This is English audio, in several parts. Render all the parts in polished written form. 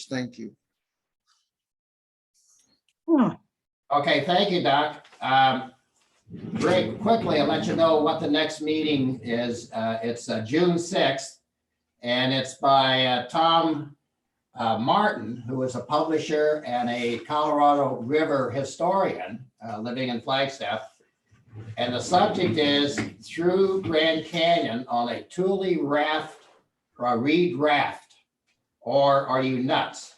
Thank you. Okay, thank you, Doc. Very quickly, I'll let you know what the next meeting is. It's June 6th, and it's by Tom Martin, who is a publisher and a Colorado River historian living in Flagstaff. And the subject is Through Grand Canyon on a Thule raft or a reed raft, or are you nuts?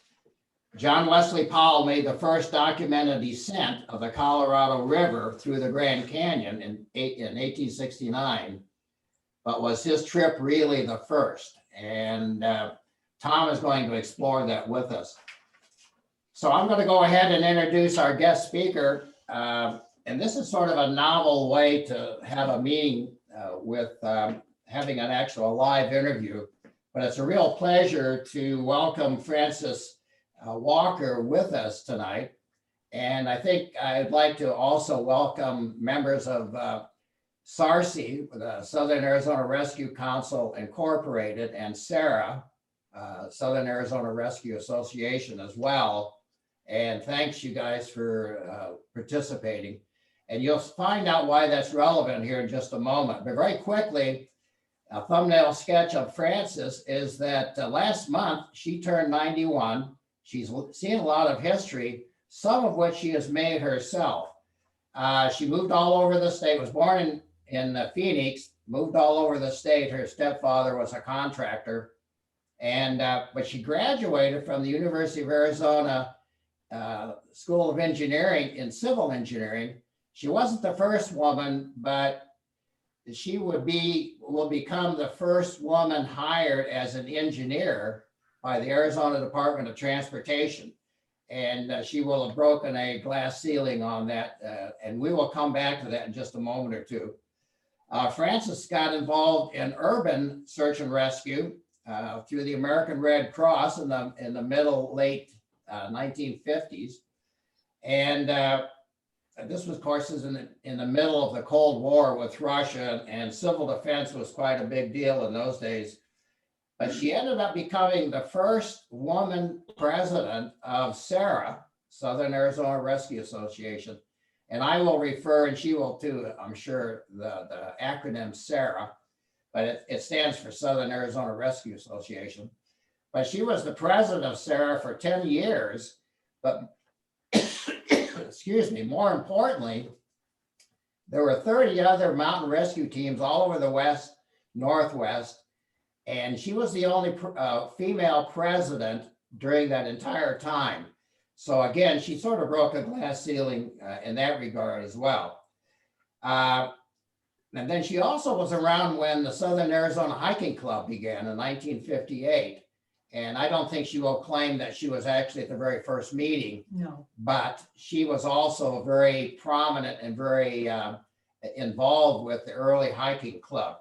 John Wesley Powell made the first documented descent of the Colorado River through the Grand Canyon in 1869, but was his trip really the first? And Tom is going to explore that with us. So I'm going to go ahead and introduce our guest speaker. And this is sort of a novel way to have a meeting with having an actual live interview, but it's a real pleasure to welcome Francis Walker with us tonight. And I think I'd like to also welcome members of SARC, the Southern Arizona Rescue Council Incorporated, and SARA, Southern Arizona Rescue Association as well. And thanks you guys for participating. And you'll find out why that's relevant here in just a moment. But very quickly, a thumbnail sketch of Francis is that last month she turned 91. She's seen a lot of history, some of which she has made herself. She moved all over the state, was born in Phoenix, moved all over the state. Her stepfather was a contractor. And but she graduated from the University of Arizona School of Engineering in civil engineering. She wasn't the first woman, but she will become the first woman hired as an engineer by the Arizona Department of Transportation. And she will have broken a glass ceiling on that. And we will come back to that in just a moment or two. Francis got involved in urban search and rescue through the American Red Cross in the late 1950s. And this was, of course, in the middle of the Cold War with Russia, and civil defense was quite a big deal in those days. But she ended up becoming the first woman president of SARA, Southern Arizona Rescue Association. And I will refer, and she will too, I'm sure, the acronym SARA, but it stands for Southern Arizona Rescue Association. But she was the president of SARA for 10 years, but excuse me, more importantly, there were 30 other mountain rescue teams all over the West, Northwest, and she was the only female president during that entire time. So again, she sort of broke a glass ceiling in that regard as well. And then she also was around when the Southern Arizona Hiking Club began in 1958. And I don't think she will claim that she was actually at the very first meeting. No. But she was also very prominent and very involved with the early hiking club.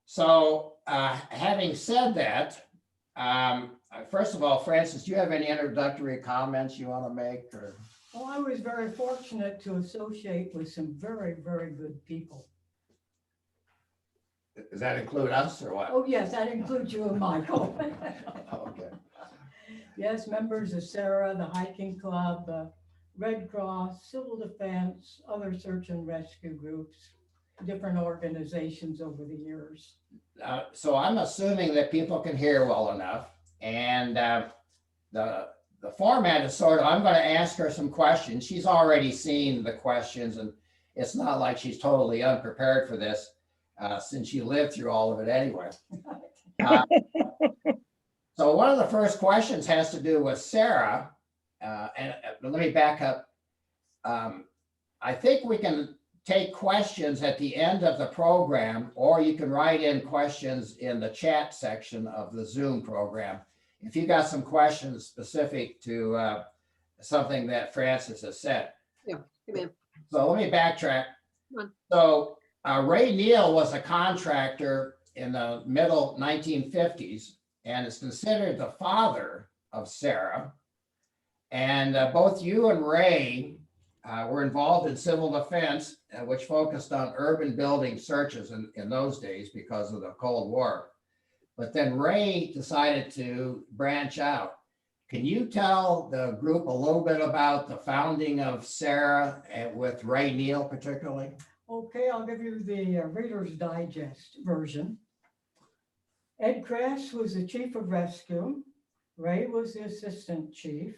So having said that, first of all, Francis, do you have any introductory comments you want to make? Or? Well, I was very fortunate to associate with some very, very good people. Does that include us or what? Oh, yes, that includes you and Michael. Okay. Yes, members of SARA, the hiking club, the Red Cross, civil defense, other search and rescue groups, different organizations over the years. So I'm assuming that people can hear well enough. And the format is sort of, I'm going to ask her some questions. She's already seen the questions, and it's not like she's totally unprepared for this. Since she lived through all of it anyway. So one of the first questions has to do with SARA. And let me back up. I think we can take questions at the end of the program, or you can write in questions in the chat section of the Zoom program. If you got some questions specific to something that Francis has said. Yeah, amen. So let me backtrack. So Ray Neal was a contractor in the middle 1950s and is considered the father of SARA. And both you and Ray were involved in civil defense, which focused on urban building searches in those days because of the Cold War. But then Ray decided to branch out. Can you tell the group a little bit about the founding of Sarah and with Ray Neal particularly? Okay, I'll give you the Reader's Digest version. Ed Kress was the chief of rescue. Ray was the assistant chief.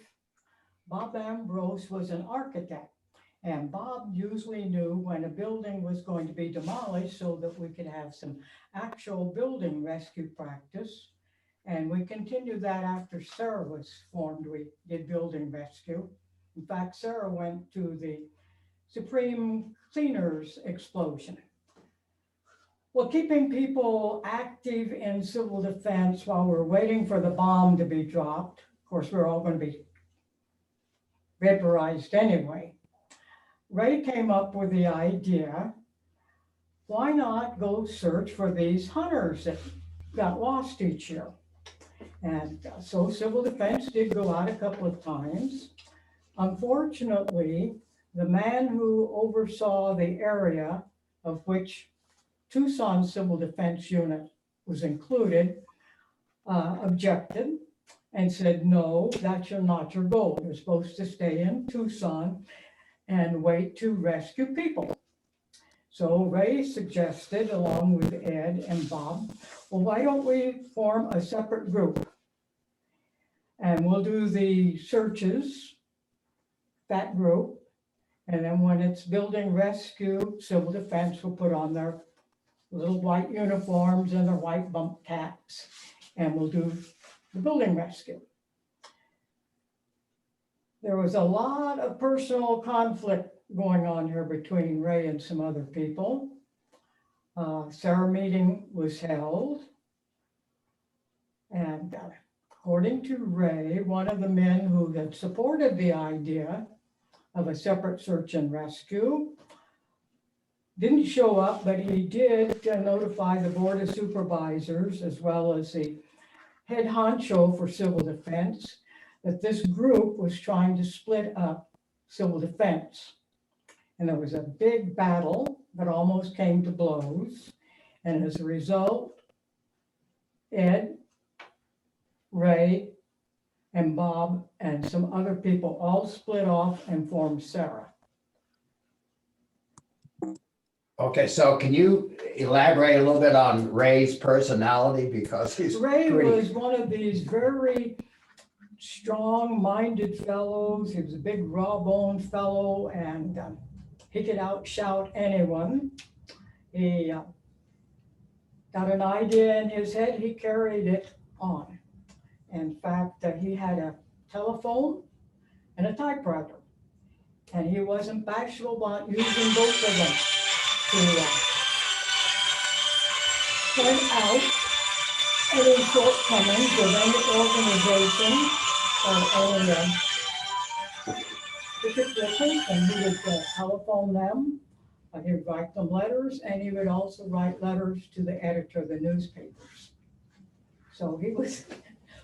Bob Ambrose was an architect. And Bob usually knew when a building was going to be demolished so that we could have some actual building rescue practice. And we continued that after Sarah was formed. We did building rescue. In fact, Sarah went to the Supreme Cleaners explosion. Well, keeping people active in civil defense while we're waiting for the bomb to be dropped. Of course, we're all going to be vaporized anyway. Ray came up with the idea, why not go search for these hunters that got lost each year? And so civil defense did go out a couple of times. Unfortunately, the man who oversaw the area of which Tucson Civil Defense Unit was included objected and said, no, that's not your goal. You're supposed to stay in Tucson and wait to rescue people. So Ray suggested, along with Ed and Bob, well, why don't we form a separate group? And we'll do the searches, that group. And then when it's building rescue, civil defense will put on their little white uniforms and their white bump caps, and we'll do the building rescue. There was a lot of personal conflict going on here between Ray and some other people. Sarah meeting was held. And according to Ray, one of the men who had supported the idea of a separate search and rescue didn't show up, but he did notify the Board of Supervisors as well as the head honcho for civil defense that this group was trying to split up civil defense. And there was a big battle that almost came to blows. And as a result, Ed, Ray, and Bob, and some other people all split off and formed Sarah. Okay, so can you elaborate a little bit on Ray's personality, because he's Ray pretty... was one of these very strong-minded fellows. He was a big raw-boned fellow, and he could outshout anyone. He got an idea in his head, he carried it on. In fact, he had a telephone and a typewriter, and he wasn't bashful about using both of them to point out any shortcomings of any organization or any particular person. He would telephone them, he would write them letters, and he would also write letters to the editor of the newspapers. So he was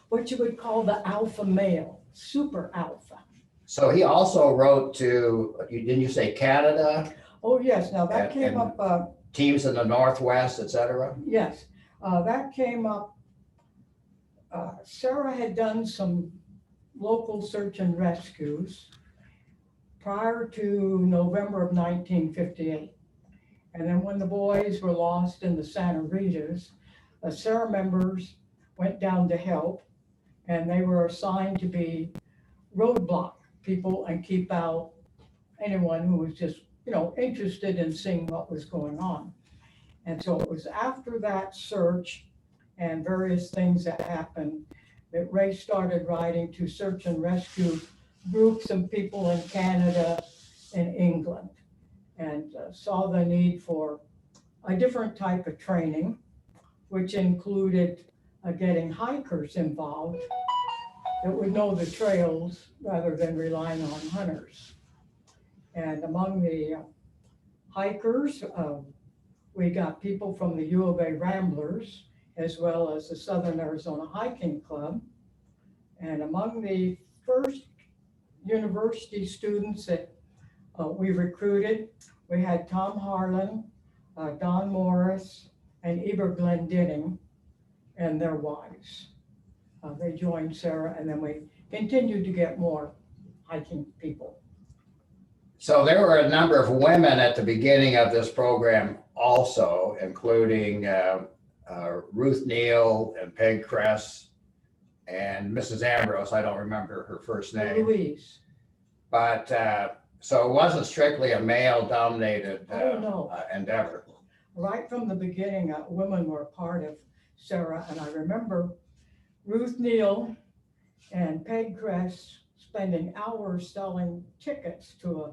what you would call the alpha male, super alpha. So he also wrote to, didn't you say Canada? Oh, yes. Now that came up. Teams in the Northwest, et cetera? Yes, that came up. Sarah had done some local search and rescues prior to November of 1958. And then when the boys were lost in the Santa Ritas, Sarah members went down to help, and they were assigned to be roadblock people and keep out anyone who was just, interested in seeing what was going on. And so it was after that search and various things that happened that Ray started writing to search and rescue groups and people in Canada and England, and saw the need for a different type of training, which included getting hikers involved that would know the trails rather than relying on hunters. And among the hikers, we got people from the U of A Ramblers, as well as the Southern Arizona Hiking Club. And among the first university students that we recruited, we had Tom Harlan, Don Morris, and Eber Glendinning and their wives. They joined Sarah, and then we continued to get more hiking people. So there were a number of women at the beginning of this program also, including Ruth Neal and Peg Cress and Mrs. Ambrose. I don't remember her first name. Louise. But so it wasn't strictly a male-dominated Oh, no. endeavor. Right from the beginning, women were a part of Sarah, and I remember Ruth Neal and Peg Cress spending hours selling tickets to a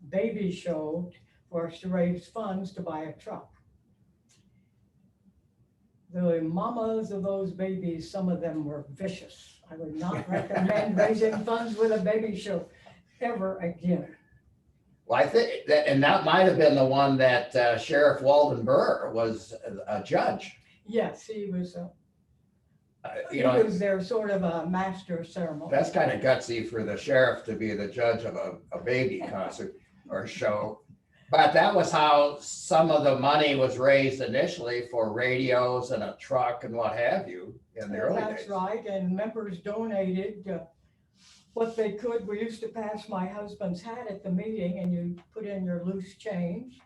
baby show for us to raise funds to buy a truck. The mamas of those babies, some of them were vicious. I would not recommend raising funds with a baby show ever again. Well, I think that, and that might have been the one that Sheriff Walden Burr was a judge. Yes, he was. You He know, was their sort of a master of ceremony. that's kind of gutsy for the sheriff to be the judge of a baby concert or show. But that was how some of the money was raised initially for radios and a truck and what have you in the early days. That's right, and members donated what they could. We used to pass my husband's hat at the meeting, and you put in your loose change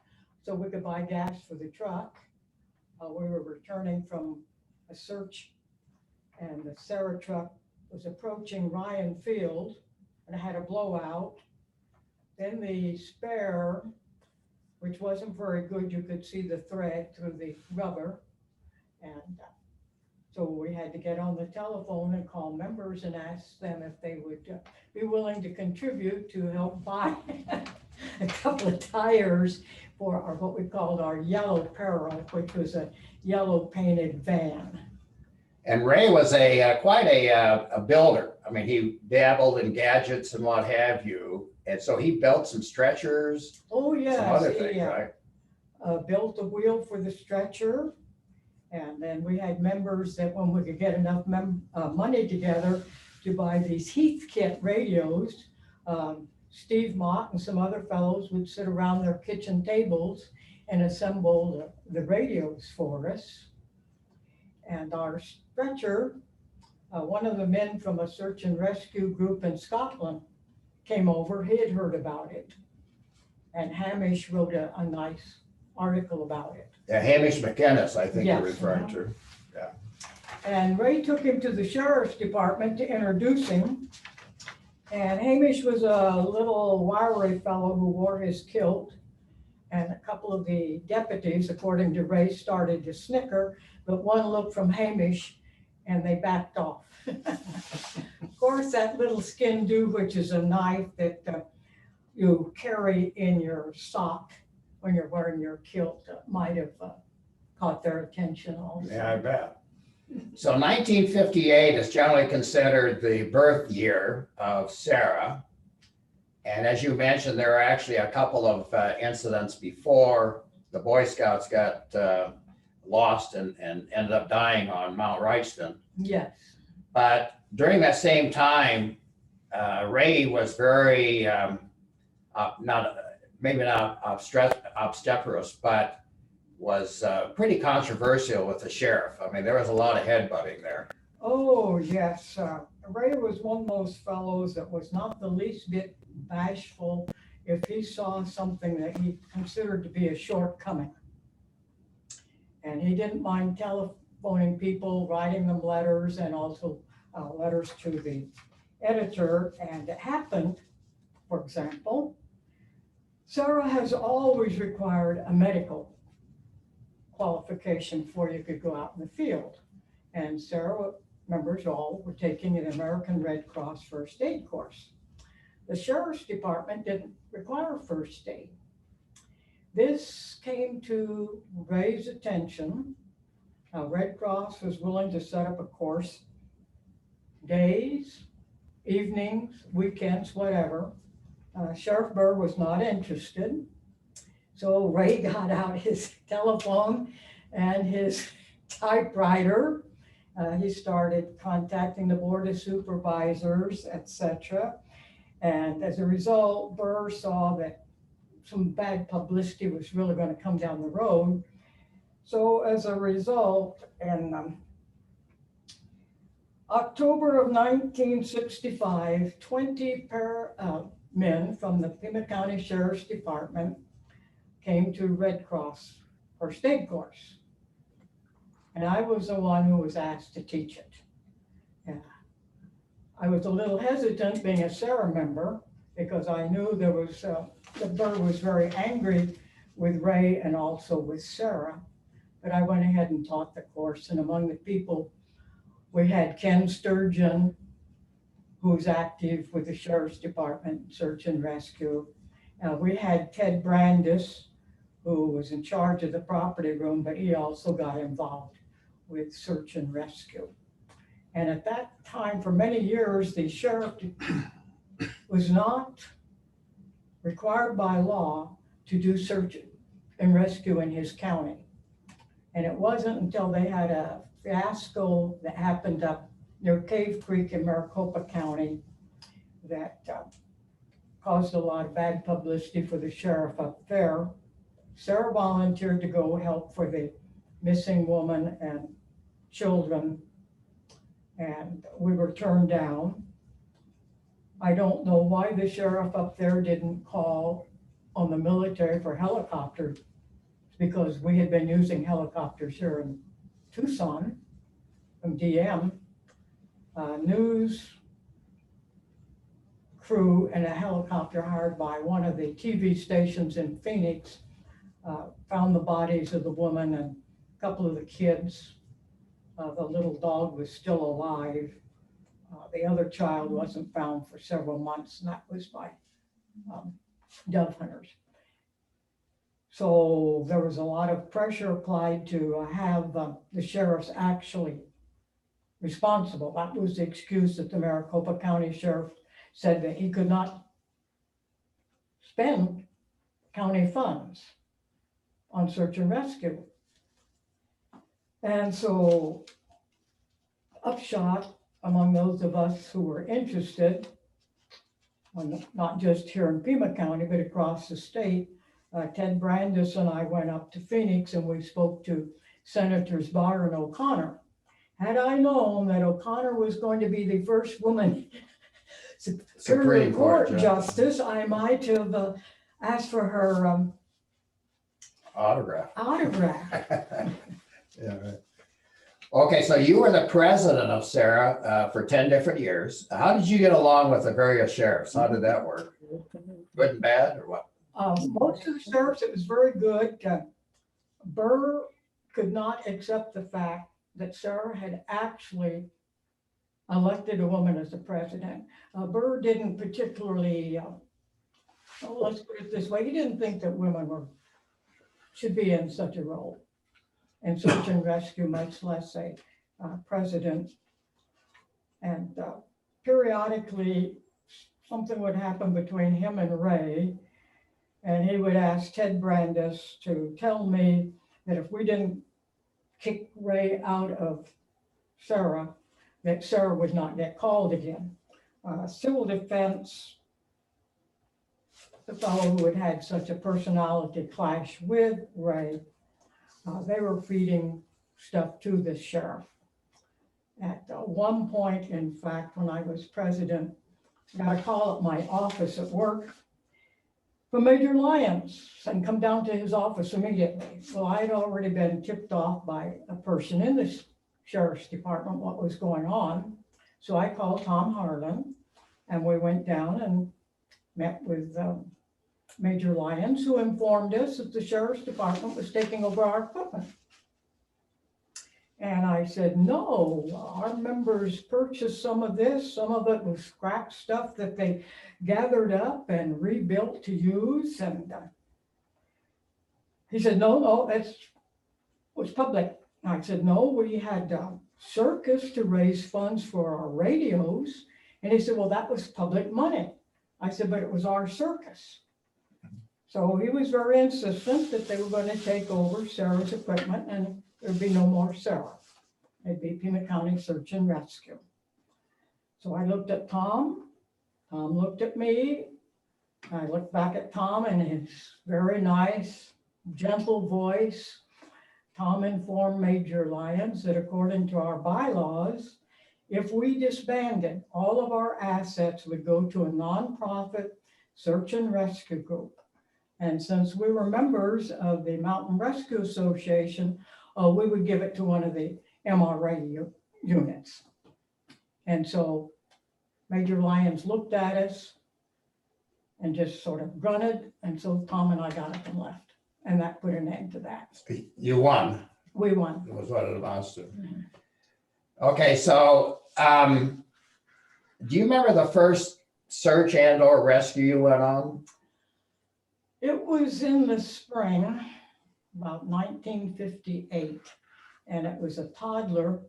so we could buy gas for the truck. We were returning from a search, and the Sarah truck was approaching Ryan Field, and it had a blowout. Then the spare, which wasn't very good, you could see the thread through the rubber. And so we had to get on the telephone and call members and ask them if they would be willing to contribute to help buy a couple of tires for our, what we called our yellow peril, which was a yellow painted van. And Ray was quite a builder. I mean, he dabbled in gadgets and what have you. And so he built some stretchers, Oh, some yes, other he things, right? built a wheel for the stretcher. And then we had members that when we could get enough money together to buy these Heathkit radios, Steve Mott and some other fellows would sit around their kitchen tables and assemble the radios for us. And our stretcher, one of the men from a search and rescue group in Scotland came over. He had heard about it. And Hamish wrote a nice article about it. Yeah, Hamish McInnes, I think Yes. you're referring to. And Ray took him to the sheriff's department to introduce him. And Hamish was a little wiry fellow who wore his kilt. And a couple of the deputies, according to Ray, started to snicker, but one looked from Hamish and they backed off. Of course, that little skin do, which is a knife that you carry in your sock when you're wearing your kilt, might have caught their attention also. Yeah, I bet. So 1958 is generally considered the birth year of Sarah. And as you mentioned, there are actually a couple of incidents before the Boy Scouts got lost and ended up dying on Mount Wrightston. Yes. But during that same time, Ray was very, maybe not obstreperous, but was pretty controversial with the sheriff. I mean, there was a lot of headbutting there. Oh, yes. Ray was one of those fellows that was not the least bit bashful if he saw something that he considered to be a shortcoming. And he didn't mind telephoning people, writing them letters, and also letters to the editor. And it happened, for example, Sarah has always required a medical qualification before you could go out in the field. And Sarah members all were taking an American Red Cross first aid course. The sheriff's department didn't require first aid. This came to Ray's attention. Red Cross was willing to set up a course days, evenings, weekends, whatever. Sheriff Burr was not interested. So Ray got out his telephone and his typewriter. He started contacting the board of supervisors, etc. And as a result, Burr saw that some bad publicity was really going to come down the road. So as a result, in October of 1965, 20 men from the Pima County Sheriff's Department came to Red Cross First Aid course. And I was the one who was asked to teach it. Yeah. I was a little hesitant being a Sarah member because I knew there was, that Burr was very angry with Ray and also with Sarah. But I went ahead and taught the course, and among the people, we had Ken Sturgeon, who's active with the Sheriff's Department, Search and Rescue. We had Ted Brandis, who was in charge of the property room, but he also got involved with Search and Rescue. And at that time, for many years, the sheriff was not required by law to do search and rescue in his county. And it wasn't until they had a fiasco that happened up near Cave Creek in Maricopa County that caused a lot of bad publicity for the sheriff up there. Sarah volunteered to go help for the missing woman and children, and we were turned down. I don't know why the sheriff up there didn't call on the military for helicopters, because we had been using helicopters here in Tucson from DM. News crew and a helicopter hired by one of the TV stations in Phoenix found the bodies of the woman and a couple of the kids. The little dog was still alive. The other child wasn't found for several months, and that was by dove hunters. So there was a lot of pressure applied to have the sheriffs actually responsible. That was the excuse that the Maricopa County Sheriff said, that he could not spend county funds on search and rescue. And so upshot, among those of us who were interested, not just here in Pima County, but across the state, Ted Brandis and I went up to Phoenix and we spoke to Senators Barr and O'Connor. Had I known that O'Connor was going to be the first woman Supreme Court Justice, I might have asked for her Autograph. Yeah, right. Okay, so you were the president of Sarah for 10 different years. How did you get along with the various sheriffs? How did that work? Good and bad, or what? Most of the sheriffs, it was very good. Burr could not accept the fact that Sarah had actually elected a woman as the president. Burr didn't particularly, let's put it this way, he didn't think that women should be in such a role in search and rescue, much less a president. And periodically, something would happen between him and Ray, and he would ask Ted Brandis to tell me that if we didn't kick Ray out of Sarah, that Sarah would not get called again. Civil defense, the fellow who had such a personality clash with Ray, they were feeding stuff to the sheriff. At one point, in fact, when I was president, I got a call at my office at work from Major Lyons and come down to his office immediately. Well, I'd already been tipped off by a person in the sheriff's department what was going on. So I called Tom Harlan and we went down and met with Major Lyons, who informed us that the sheriff's department was taking over our equipment. And I said, no, our members purchased some of this. Some of it was scrap stuff that they gathered up and rebuilt to use. And he said, no, it was public. And I said, no, we had circus to raise funds for our radios. And he said, well, that was public money. I said, but it was our circus. So he was very insistent that they were going to take over Sarah's equipment and there'd be no more Sarah. It'd be Pima County Search and Rescue. So I looked at Tom. Tom looked at me. I looked back at Tom and his very nice, gentle voice. Tom informed Major Lyons that according to our bylaws, if we disbanded, all of our assets would go to a nonprofit search and rescue group. And since we were members of the Mountain Rescue Association, we would give it to one of the MRA units. And so Major Lyons looked at us and just sort of grunted. And so Tom and I got up and left. And that put an end to that. You won, We won. was what it amounts to. Okay, so do you remember the first search and or rescue you went on? It was in the spring, about 1958, and it was a toddler,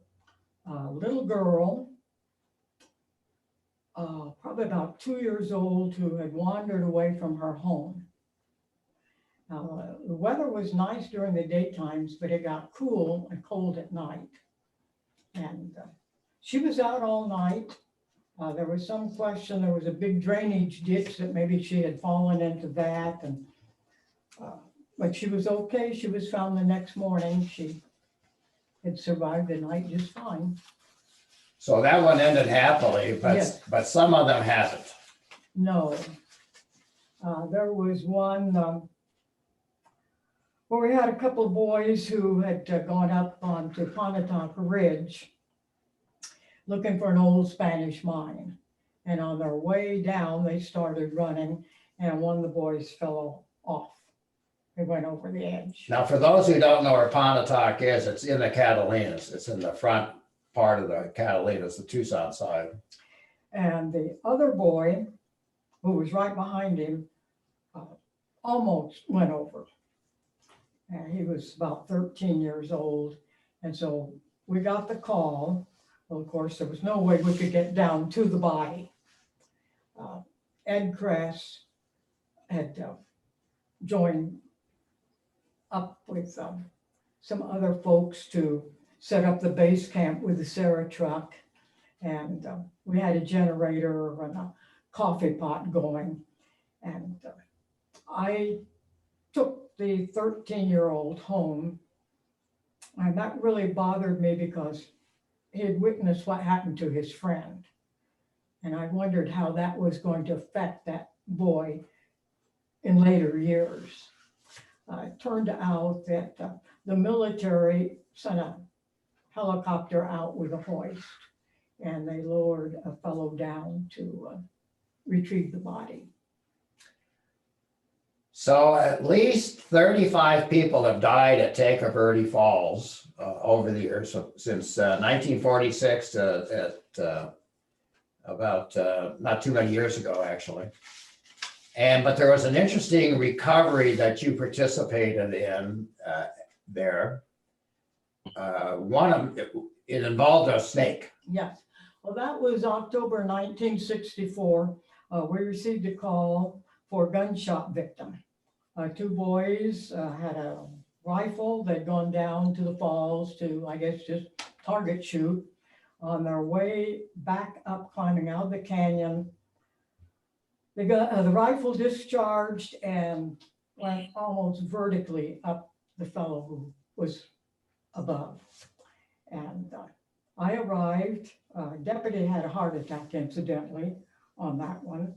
little girl, probably about 2 years old, who had wandered away from her home. The weather was nice during the daytimes, but it got cool and cold at night. And she was out all night. There was some question, there was a big drainage ditch that maybe she had fallen into that. And but she was okay. She was found the next morning. She had survived the night just fine. So that one ended happily, Yes. but some of them haven't. No. There was one where we had a couple of boys who had gone up onto Pontotoc Ridge looking for an old Spanish mine. And on their way down, they started running, and one of the boys fell off. They went over the edge. Now, for those who don't know where Pontotoc is, it's in the Catalinas. It's in the front part of the Catalinas, the Tucson side. And the other boy, who was right behind him, almost went over. And he was about 13 years old. And so we got the call. Well, of course, there was no way we could get down to the body. Ed Kress had joined up with some other folks to set up the base camp with the Sarah truck. And we had a generator and a coffee pot going. And I took the 13-year-old home. And that really bothered me because he had witnessed what happened to his friend. And I wondered how that was going to affect that boy in later years. It turned out that the military sent a helicopter out with a hoist, and they lowered a fellow down to retrieve the body. So at least 35 people have died at Take Verde Falls over the years, so since 1946 to about not too many years ago, actually. But there was an interesting recovery that you participated in there. One of it involved a snake. Yes. Well, that was October 1964. We received a call for a gunshot victim. Two boys had a rifle. They'd gone down to the falls to, I guess, just target shoot. On their way back up, climbing out of the canyon, they got the rifle discharged and went almost vertically up the fellow who was above. And I arrived. Deputy had a heart attack, incidentally, on that one.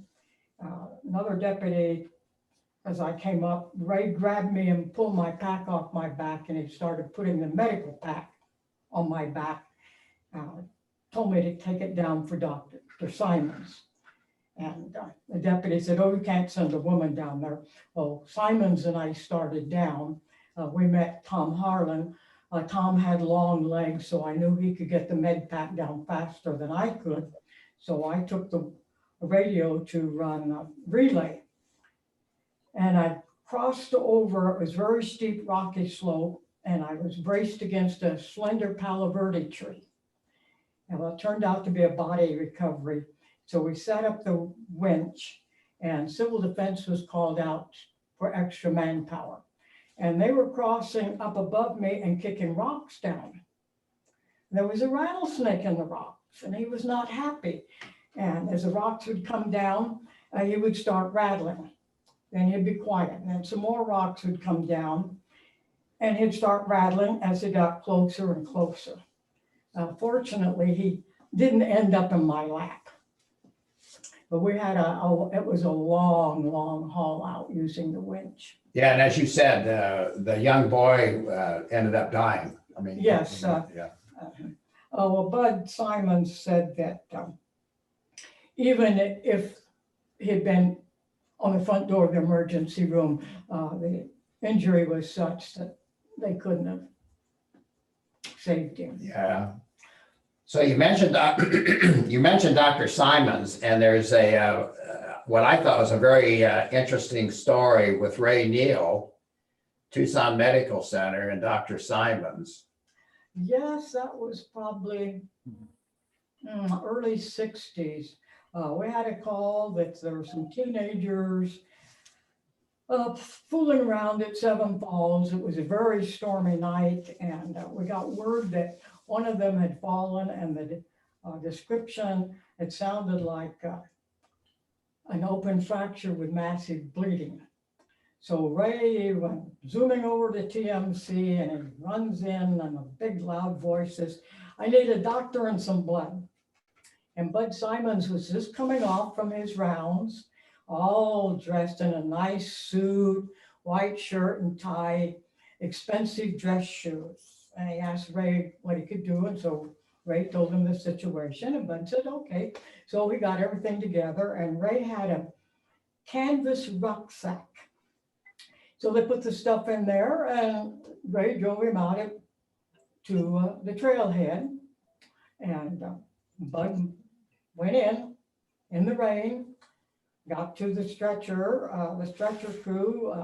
Another deputy, as I came up, Ray grabbed me and pulled my pack off my back, and he started putting the medical pack on my back. Told me to take it down for Dr. Simons. And the deputy said, "Oh, you can't send a woman down there." Well, Simons and I started down. We met Tom Harlan. Tom had long legs, so I knew he could get the med pack down faster than I could. So I took the radio to run a relay. And I crossed over, it was very steep, rocky slope, and I was braced against a slender Palo Verde tree. And well, it turned out to be a body recovery. So we set up the winch, and civil defense was called out for extra manpower. And they were crossing up above me and kicking rocks down. There was a rattlesnake in the rocks, and he was not happy. And as the rocks would come down, he would start rattling. Then he'd be quiet, and then some more rocks would come down, and he'd start rattling as he got closer and closer. Fortunately, he didn't end up in my lap. But we had it was a long, long haul out using the winch. Yeah, and as you said, the young boy ended up dying. I mean. Yes. Yeah. Well, Bud Simons said that even if he'd been on the front door of the emergency room, the injury was such that they couldn't have saved him. Yeah. So you mentioned you mentioned Dr. Simons, and there's a what I thought was a very interesting story with Ray Neal, Tucson Medical Center, and Dr. Simons. Yes, that was probably early 60s. We had a call that there were some teenagers fooling around at Seven Falls. It was a very stormy night, and we got word that one of them had fallen, and the description, it sounded like an open fracture with massive bleeding. So Ray went zooming over to TMC, and he runs in and a big loud voice says, "I need a doctor and some blood." And Bud Simons was just coming off from his rounds, all dressed in a nice suit, white shirt and tie, expensive dress shoes. And he asked Ray what he could do. And so Ray told him the situation, and Bud said, okay. So we got everything together, and Ray had a canvas rucksack. So they put the stuff in there, and Ray drove him out to the trailhead, and Bud went in the rain, got to the stretcher. The stretcher crew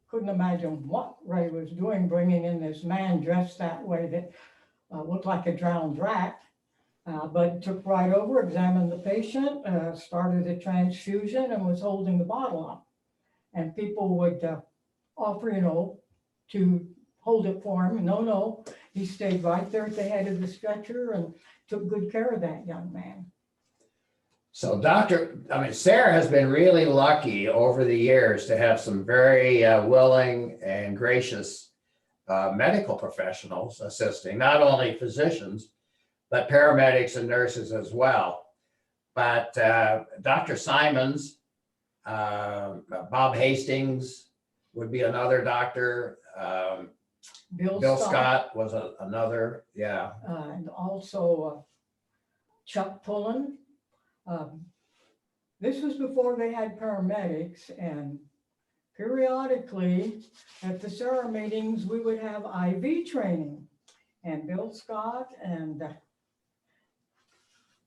couldn't imagine what Ray was doing, bringing in this man dressed that way that looked like a drowned rat. But took right over, examined the patient, started a transfusion, and was holding the bottle up. And people would offer, to hold it for him. No, he stayed right there at the head of the stretcher and took good care of that young man. So Sarah has been really lucky over the years to have some very willing and gracious medical professionals assisting, not only physicians, but paramedics and nurses as well. But Dr. Simons, Bob Hastings would be another doctor. Bill Scott was another, yeah. And also Chuck Pullen. This was before they had paramedics, and periodically at the SARA meetings, we would have IV training, and Bill Scott and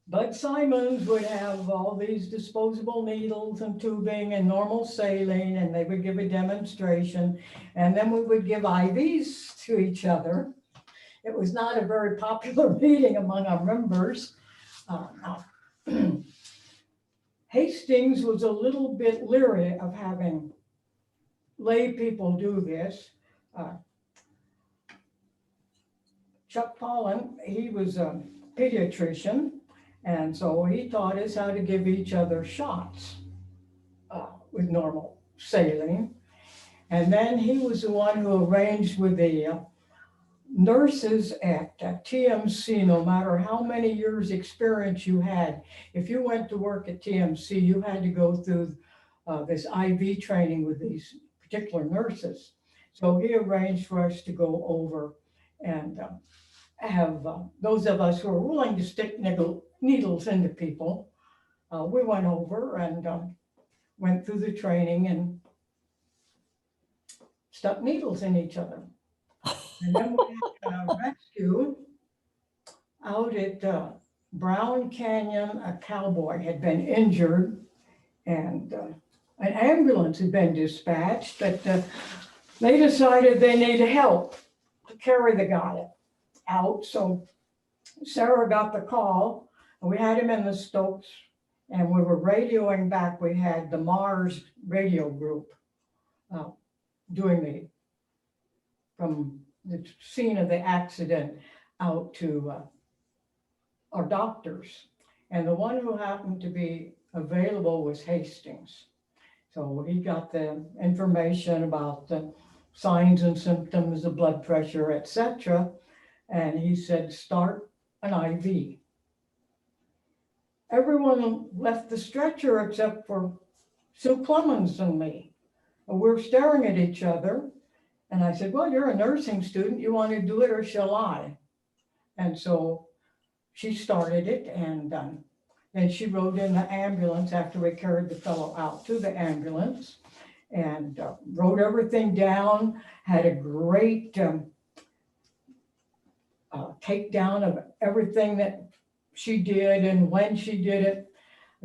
Bud Simons would have all these disposable needles and tubing and normal saline, and they would give a demonstration, and then we would give IVs to each other. It was not a very popular meeting among our members. Hastings was a little bit leery of having lay people do this. Chuck Pollen, he was a pediatrician, and so he taught us how to give each other shots with normal saline. And then he was the one who arranged with the nurses at TMC, no matter how many years experience you had, if you went to work at TMC, you had to go through this IV training with these particular nurses. So he arranged for us to go over and have those of us who are willing to stick needles into people. We went over and went through the training and stuck needles in each other. And then we had a rescue out at Brown Canyon. A cowboy had been injured, and an ambulance had been dispatched, but they decided they needed help to carry the guy out. So Sarah got the call, and we had him in the Stokes, and we were radioing back. We had the Mars radio group doing from the scene of the accident out to our doctors. And the one who happened to be available was Hastings. So he got the information about the signs and symptoms, the blood pressure, etc. And he said, start an IV. everyone left the stretcher except for Sue Clemens and me. And we're staring at each other. And I said, well, you're a nursing student. You want to do it or shall I? And so she started it, and then she rode in the ambulance after we carried the fellow out to the ambulance, and wrote everything down, had a great takedown of everything that she did and when she did it.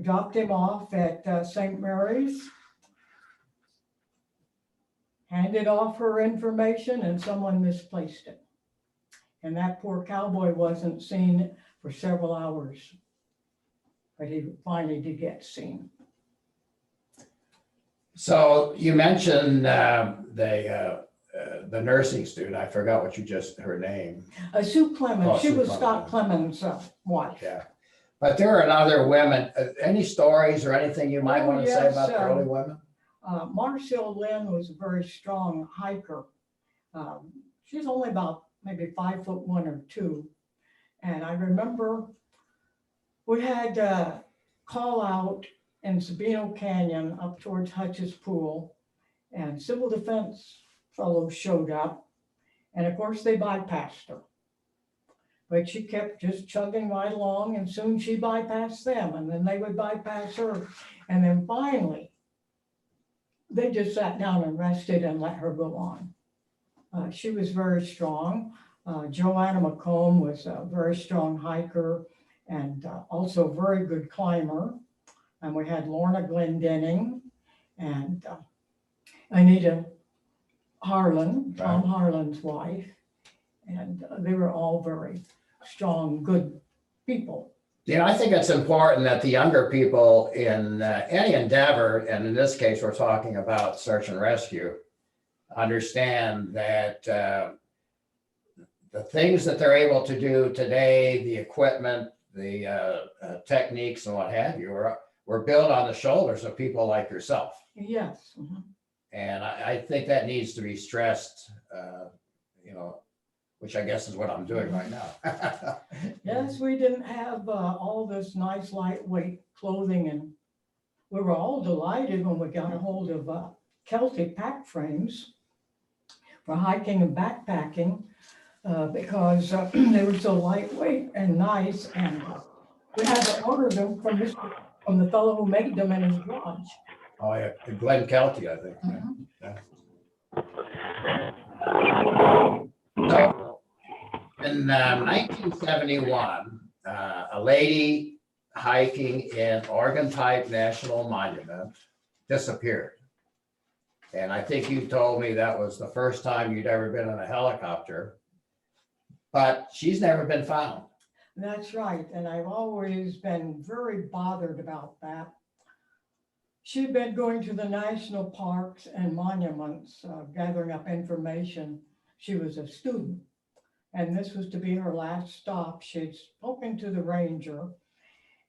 Dropped him off at St. Mary's, handed off her information, and someone misplaced it. And that poor cowboy wasn't seen for several hours, but he finally did get seen. So you mentioned the nursing student. I forgot what you just, her name. Sue Clemens, Oh, she Sue was Clemens. Scott Clemens' wife. Yeah. But there are other women. Any stories or anything you might Oh, want to say yes, about the early women? Marcia Lynn was a very strong hiker. She's only about maybe 5'1" or 2. And I remember we had call out in Sabino Canyon up towards Hutch's Pool, and civil defense fellows showed up. And of course they bypassed her. But she kept just chugging right along, and soon she bypassed them, and then they would bypass her. And then finally, they just sat down and rested and let her go on. She was very strong. Joanna McComb was a very strong hiker and also a very good climber. And we had Lorna Glendenning and Anita Harlan, Tom Harlan's wife. And they were all very strong, good people. You know, I think it's important that the younger people in any endeavor, and in this case, we're talking about search and rescue, understand that the things that they're able to do today, the equipment, the techniques and what have you, were built on the shoulders of people like yourself. Yes. Mm-hmm. And I think that needs to be stressed, which I guess is what I'm doing right now. Yes, we didn't have all this nice lightweight clothing, and we were all delighted when we got a hold of Celtic pack frames for hiking and backpacking because they were so lightweight and nice, and we had to order them from the fellow who made them in his garage. Oh yeah, Glenn Kelty, I think. Mm-hmm. Yeah. So in 1971, a lady hiking in Organ-type National Monument disappeared. And I think you told me that was the first time you'd ever been in a helicopter, but she's never been found. That's right, and I've always been very bothered about that. She'd been going to the national parks and monuments, gathering up information. She was a student, and this was to be her last stop. She'd spoken to the ranger,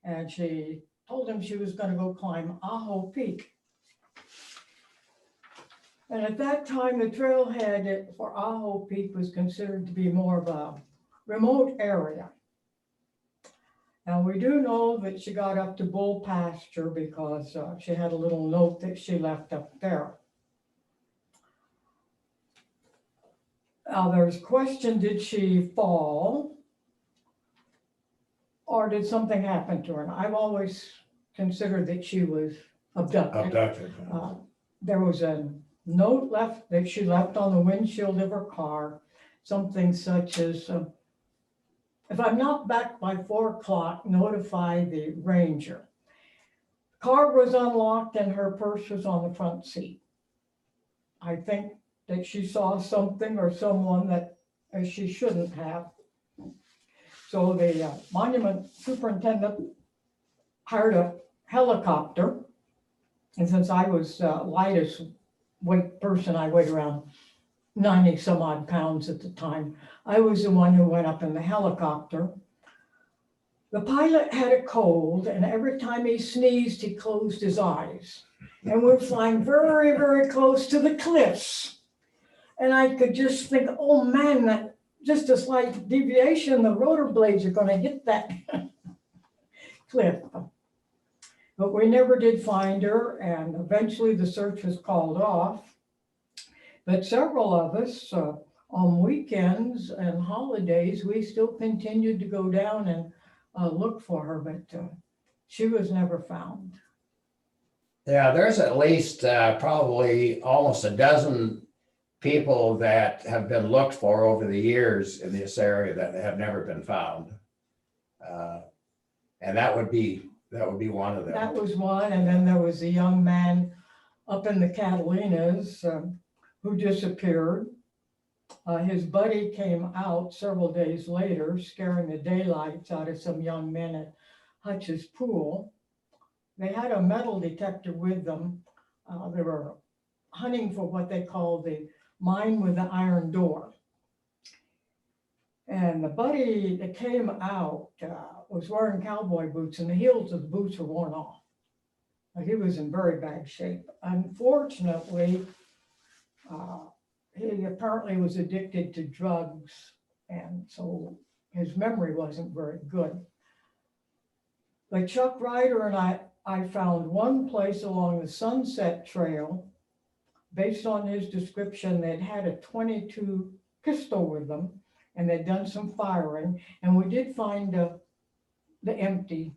and she told him she was going to go climb Aho Peak. And at that time, the trailhead for Aho Peak was considered to be more of a remote area. Now, we do know that she got up to Bull Pasture because she had a little note that she left up there. Now, there's a question, did she fall? Or did something happen to her? And I've always considered that she was abducted. There was a note left that she left on the windshield of her car, something such as, if I'm not back by 4 o'clock, notify the ranger. The car was unlocked and her purse was on the front seat. I think that she saw something or someone that she shouldn't have. So the monument superintendent hired a helicopter. And since I was lightest weight person, I weighed around 90 some odd pounds at the time, I was the one who went up in the helicopter. The pilot had a cold, and every time he sneezed, he closed his eyes. And we're flying very, very close to the cliffs. And I could just think, oh man, that just a slight deviation, the rotor blades are going to hit that cliff. But we never did find her, and eventually the search was called off. But several of us, on weekends and holidays, we still continued to go down and look for her, but she was never found. Yeah, there's at least probably almost a dozen people that have been looked for over the years in this area that have never been found. And that would be one of them. That was one, and then there was a young man up in the Catalinas who disappeared. His buddy came out several days later, scaring the daylights out of some young men at Hutch's Pool. They had a metal detector with them. They were hunting for what they called the mine with the iron door. And the buddy that came out was wearing cowboy boots, and the heels of the boots were worn off. He was in very bad shape. Unfortunately, he apparently was addicted to drugs, and so his memory wasn't very good. But Chuck Ryder and I found one place along the Sunset Trail, based on his description, they'd had a .22 pistol with them, and they'd done some firing, and we did find the empty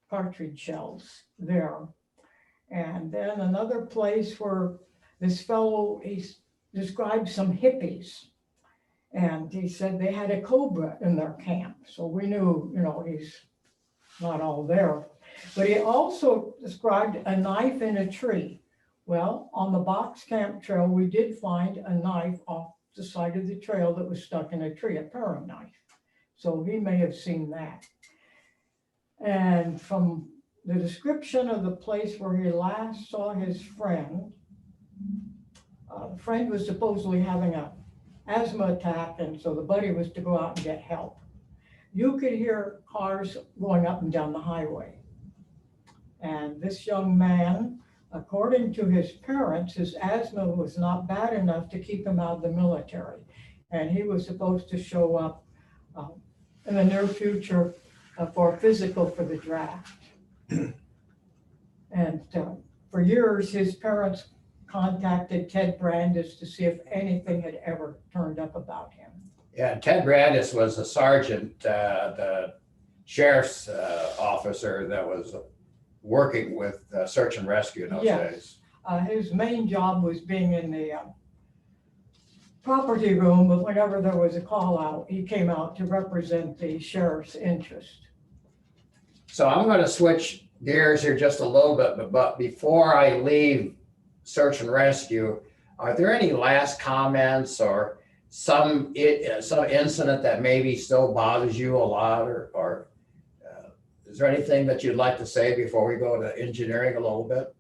cartridge shells there. And then another place where this fellow, he described some hippies, and he said they had a cobra in their camp. So we knew, he's not all there. But he also described a knife in a tree. Well, on the Box Camp Trail, we did find a knife off the side of the trail that was stuck in a tree, a paring knife. So he may have seen that. And from the description of the place where he last saw his friend, the friend was supposedly having an asthma attack, and so the buddy was to go out and get help. You could hear cars going up and down the highway. And this young man, according to his parents, his asthma was not bad enough to keep him out of the military. And he was supposed to show up in the near future for a physical for the draft. And for years, his parents contacted Ted Brandis to see if anything had ever turned up about him. Yeah, Ted Brandis was a sergeant, the sheriff's officer that was working with search and rescue in those days. His main job was being in the property room, but whenever there was a call out, he came out to represent the sheriff's interest. So I'm going to switch gears here just a little bit, but before I leave search and rescue, are there any last comments or some incident that maybe still bothers you a lot, or is there anything that you'd like to say before we go to engineering a little bit?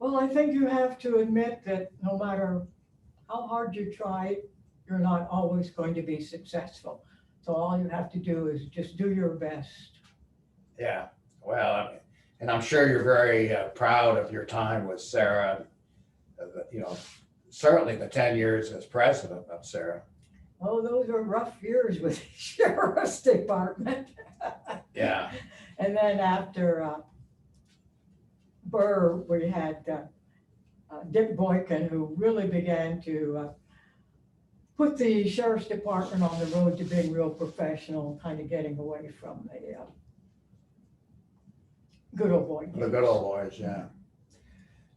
Well, I think you have to admit that no matter how hard you try, you're not always going to be successful. So all you have to do is just do your best. Yeah, well, and I'm sure you're very proud of your time with Sarah. Certainly the 10 years as president of Sarah. Oh, those were rough years with the sheriff's department. Yeah. And then after Burr, we had Dick Boykin, who really began to put the sheriff's department on the road to being real professional, kind of getting away from the good old boy days. The good old boys, yeah.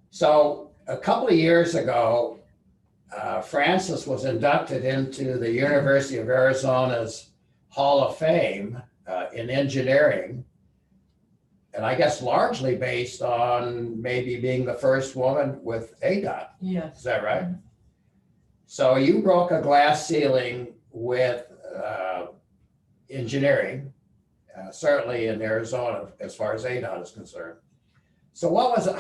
So a couple of years ago, Francis was inducted into the University of Arizona's Hall of Fame in engineering. And I guess largely based on maybe being the first woman with ADOT. Yes. Is that right? Mm-hmm. So you broke a glass ceiling with engineering, certainly in Arizona, as far as ADOT is concerned. So what was it?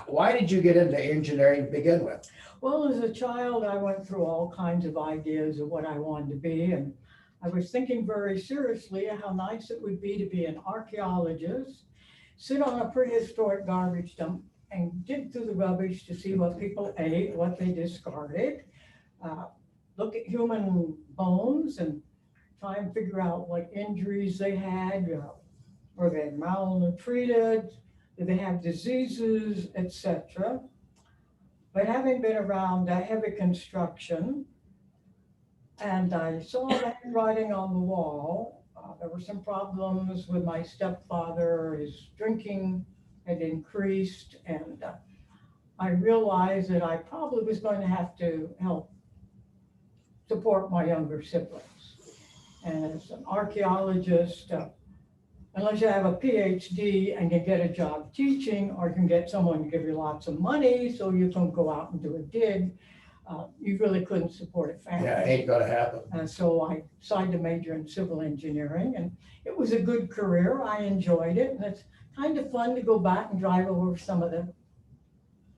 Why did you get into engineering to begin with? Well, as a child, I went through all kinds of ideas of what I wanted to be. And I was thinking very seriously how nice it would be to be an archaeologist, sit on a prehistoric garbage dump and dig through the rubbish to see what people ate, what they discarded, look at human bones and try and figure out what injuries they had, Were they malnourished? Did they have diseases, etc.? But having been around heavy construction, and I saw the handwriting on the wall, there were some problems with my stepfather. His drinking had increased, and I realized that I probably was going to have to help support my younger siblings. And as an archaeologist, unless you have a PhD and can get a job teaching, or you can get someone to give you lots of money so you can go out and do a dig, you really couldn't support a family. Yeah, ain't gonna happen. So I decided to major in civil engineering, and it was a good career. I enjoyed it, and it's kind of fun to go back and drive over some of the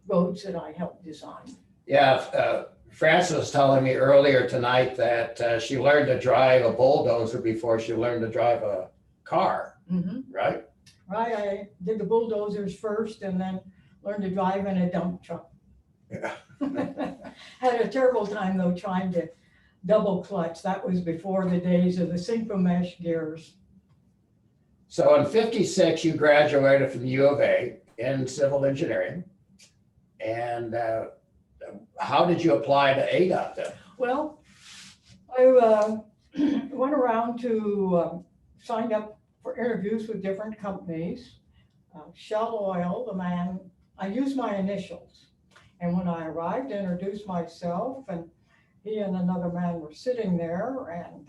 roads that I helped design. Yeah, Frances was telling me earlier tonight that she learned to drive a bulldozer before she learned to drive a car, right? Right, I did the bulldozers first and then learned to drive in a dump truck. Yeah. Had a terrible time though trying to double clutch. That was before the days of the synchro mesh gears. So in 56, you graduated from the U of A in civil engineering. And how did you apply to ADOT then? Well, I went around to sign up for interviews with different companies. Shell Oil, the man, I used my initials. And when I arrived, I introduced myself, and he and another man were sitting there, and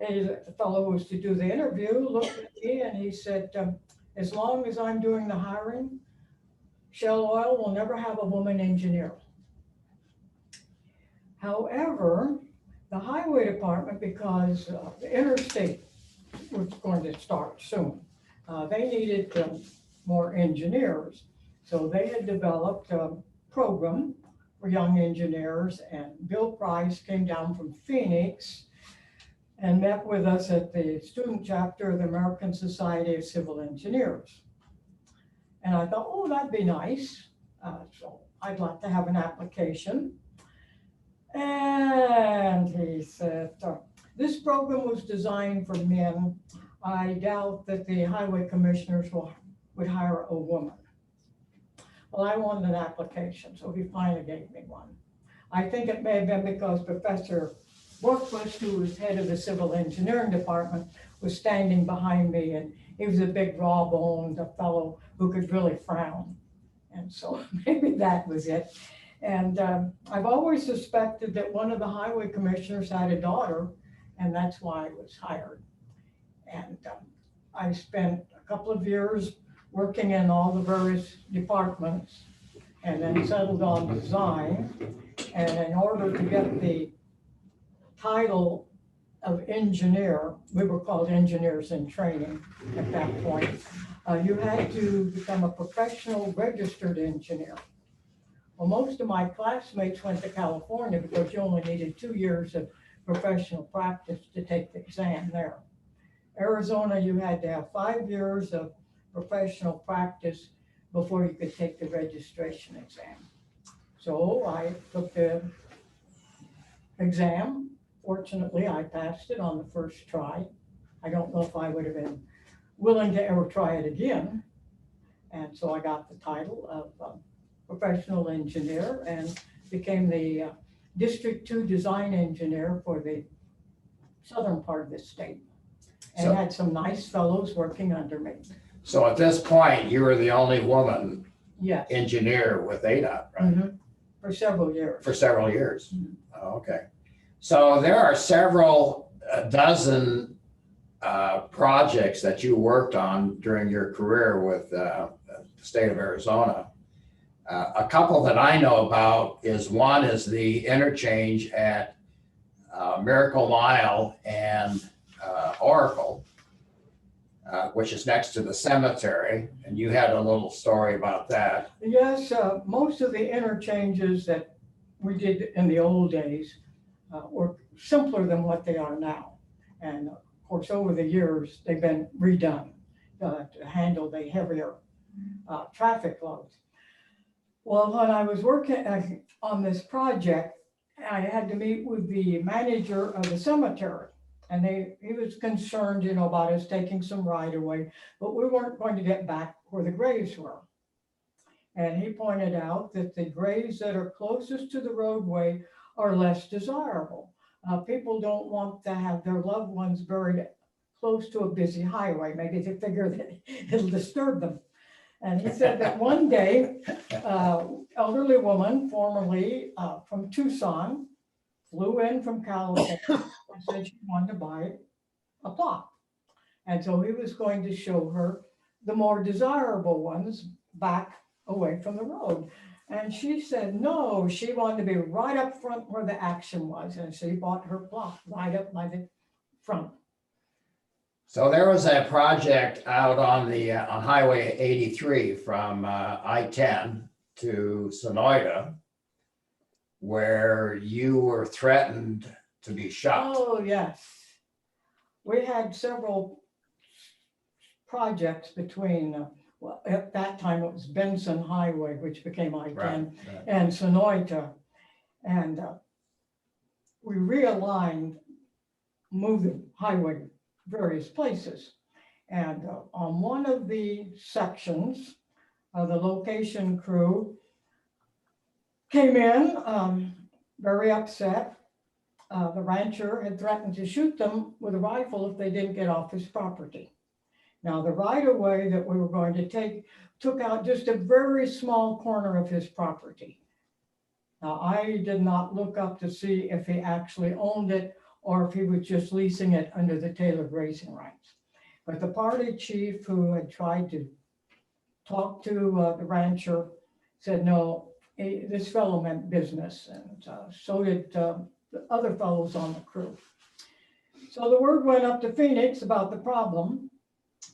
the fellow who was to do the interview looked at me and he said, as long as I'm doing the hiring, Shell Oil will never have a woman engineer. However, the highway department, because the interstate was going to start soon, they needed more engineers. So they had developed a program for young engineers, and Bill Price came down from Phoenix and met with us at the student chapter of the American Society of Civil Engineers. And I thought, oh, that'd be nice. So I'd like to have an application. And he said, this program was designed for men. I doubt that the highway commissioners would hire a woman. Well, I wanted an application, so he finally gave me one. I think it may have been because Professor Workwist, who was head of the civil engineering department, was standing behind me, and he was a big raw-boned fellow who could really frown. And so maybe that was it. And I've always suspected that one of the highway commissioners had a daughter, and that's why I was hired. And I spent a couple of years working in all the various departments, and then settled on design. And in order to get the title of engineer, we were called engineers in training at that point, you had to become a professional registered engineer. Well, most of my classmates went to California because you only needed 2 years of professional practice to take the exam there. Arizona, you had to have 5 years of professional practice before you could take the registration exam. So I took the exam. Fortunately, I passed it on the first try. I don't know if I would have been willing to ever try it again. And so I got the title of professional engineer and became the District 2 design engineer for the southern part of the state. And had some nice fellows working under me. So at this point, you were the only woman Yes. engineer with ADOT, right? For several years. For several years. Oh, okay. So there are several dozen projects that you worked on during your career with the state of Arizona. A couple that I know about is one is the interchange at Miracle Mile and Oracle, which is next to the cemetery, and you had a little story about that. Yes, most of the interchanges that we did in the old days were simpler than what they are now. And of course, over the years, they've been redone to handle the heavier traffic loads. Well, when I was working on this project, I had to meet with the manager of the cemetery. And he was concerned, about us taking some right away, but we weren't going to get back where the graves were. And he pointed out that the graves that are closest to the roadway are less desirable. People don't want to have their loved ones buried close to a busy highway. Maybe they figure that it'll disturb them. And he said that one day, elderly woman, formerly from Tucson, flew in from California and said she wanted to buy a plot. And so he was going to show her the more desirable ones back away from the road. And she said, no, she wanted to be right up front where the action was. And she bought her plot right up by the front. So there was a project out on Highway 83 from I-10 to Sonoyta where you were threatened to be shot. Oh, yes. We had several projects between, well, at that time it was Benson Highway, which became I-10, Right. and Sonoyta. And we realigned, moved the highway various places. And on one of the sections, the location crew came in very upset. The rancher had threatened to shoot them with a rifle if they didn't get off his property. Now, the right-of-way that we were going to take took out just a very small corner of his property. Now, I did not look up to see if he actually owned it or if he was just leasing it under the Taylor grazing rights. But the party chief who had tried to talk to the rancher said, no, this fellow meant business, and so did the other fellows on the crew. So the word went up to Phoenix about the problem,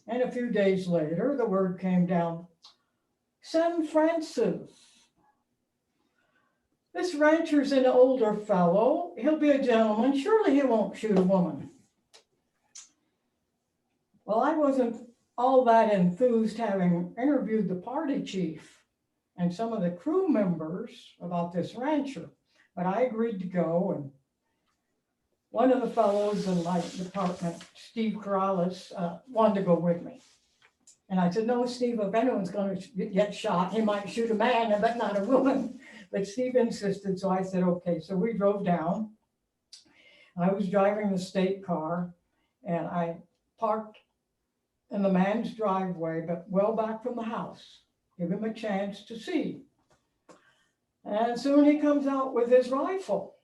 and a few days later, the word came down, San Francis. This rancher's an older fellow. He'll be a gentleman. Surely he won't shoot a woman. Well, I wasn't all that enthused, having interviewed the party chief and some of the crew members about this rancher, but I agreed to go. And one of the fellows in my department, Steve Corrales, wanted to go with me. And I said, no, Steve, if anyone's going to get shot, he might shoot a man, but not a woman. But Steve insisted, so I said, okay. So we drove down. I was driving the state car, and I parked in the man's driveway, but well back from the house, give him a chance to see. And soon he comes out with his rifle.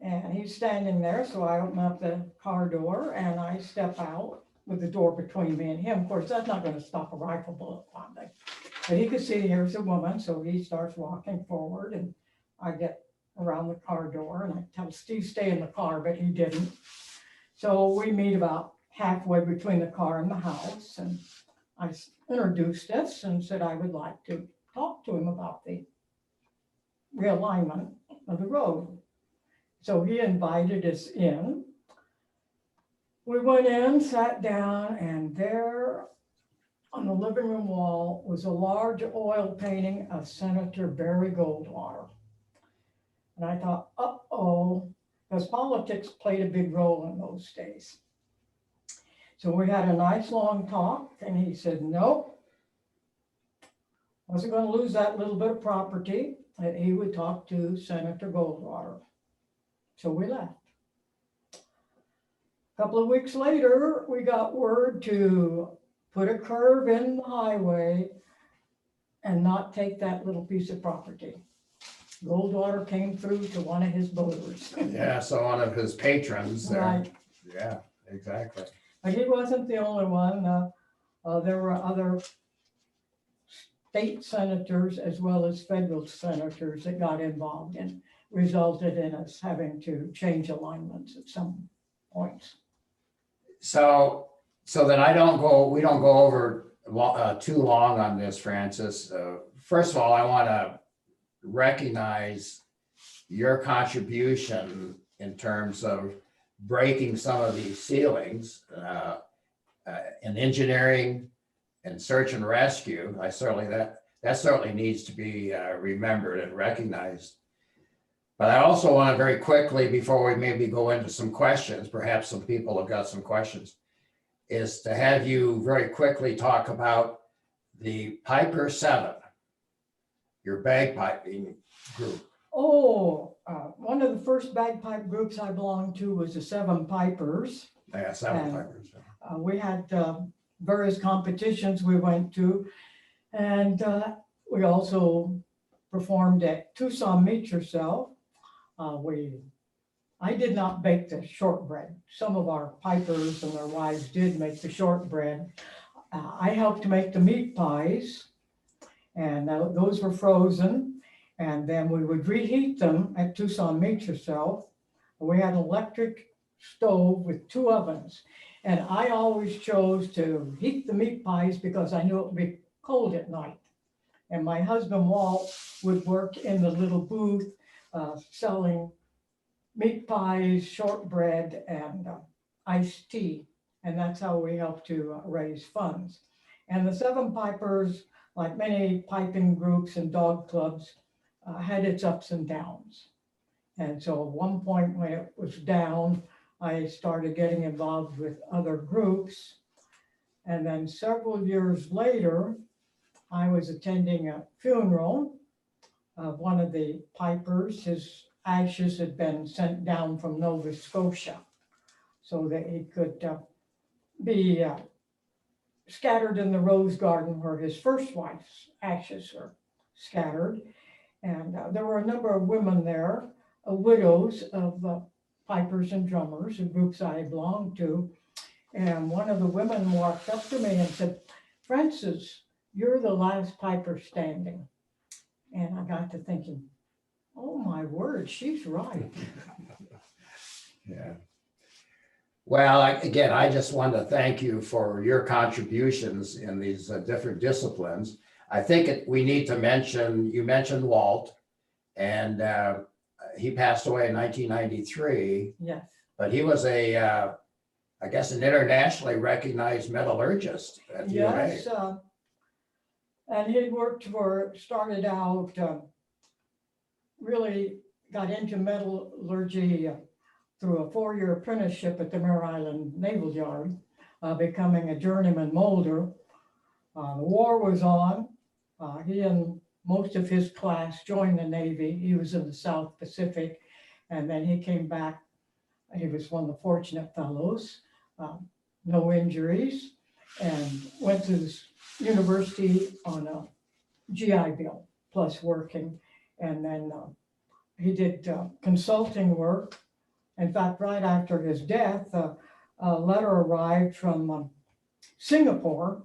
And he's standing there, so I open up the car door and I step out with the door between me and him. Of course, that's not going to stop a rifle bullet. But he could see here's a woman, so he starts walking forward, and I get around the car door and I tell Steve stay in the car, but he didn't. So we meet about halfway between the car and the house, and I introduced us and said I would like to talk to him about the realignment of the road. So he invited us in. We went in, sat down, and there on the living room wall was a large oil painting of Senator Barry Goldwater. And I thought, uh-oh, because politics played a big role in those days. So we had a nice long talk, and he said, nope, wasn't going to lose that little bit of property, that he would talk to Senator Goldwater. So we left. A couple of weeks later, we got word to put a curve in the highway and not take that little piece of property. Goldwater came through to one of his voters. Yeah, so one of his patrons there. Right. Yeah, exactly. But he wasn't the only one. There were other state senators as well as federal senators that got involved and resulted in us having to change alignments at some points. So that we don't go over too long on this, Francis. First of all, I want to recognize your contribution in terms of breaking some of these ceilings in engineering and search and rescue. That certainly needs to be remembered and recognized. But I also want to very quickly, before we maybe go into some questions, perhaps some people have got some questions, is to have you very quickly talk about the Piper 7, your bagpiping group. Oh, one of the first bagpipe groups I belonged to was the Seven Pipers. Yeah, 7 And, pipers. We had various competitions we went to, and we also performed at Tucson Meet Yourself. I did not bake the shortbread. Some of our pipers and their wives did make the shortbread. I helped to make the meat pies, and those were frozen. And then we would reheat them at Tucson Meet Yourself. We had an electric stove with 2 ovens. And I always chose to heat the meat pies because I knew it would be cold at night. And my husband Walt would work in the little booth selling meat pies, shortbread, and iced tea. And that's how we helped to raise funds. And the Seven Pipers, like many piping groups and dog clubs, had its ups and downs. And so at one point when it was down, I started getting involved with other groups. And then several years later, I was attending a funeral of one of the pipers. His ashes had been sent down from Nova Scotia so that he could be scattered in the rose garden where his first wife's ashes were scattered. And there were a number of women there, widows of pipers and drummers, the groups I belonged to. And one of the women walked up to me and said, "Frances, you're the last piper standing." And I got to thinking, oh my word, she's right. Yeah. Well, again, I just want to thank you for your contributions in these different disciplines. I think we need to mention, you mentioned Walt, and he passed away in 1993. Yes. But he was I guess, an internationally recognized metallurgist at the Yes. UA. And he started out, really got into metallurgy through a 4-year apprenticeship at the Mare Island Naval Yard, becoming a journeyman molder. The war was on. He and most of his class joined the Navy. He was in the South Pacific, and then he came back. He was one of the fortunate fellows, no injuries, and went to the university on a GI Bill plus working. And then he did consulting work. In fact, right after his death, a letter arrived from Singapore,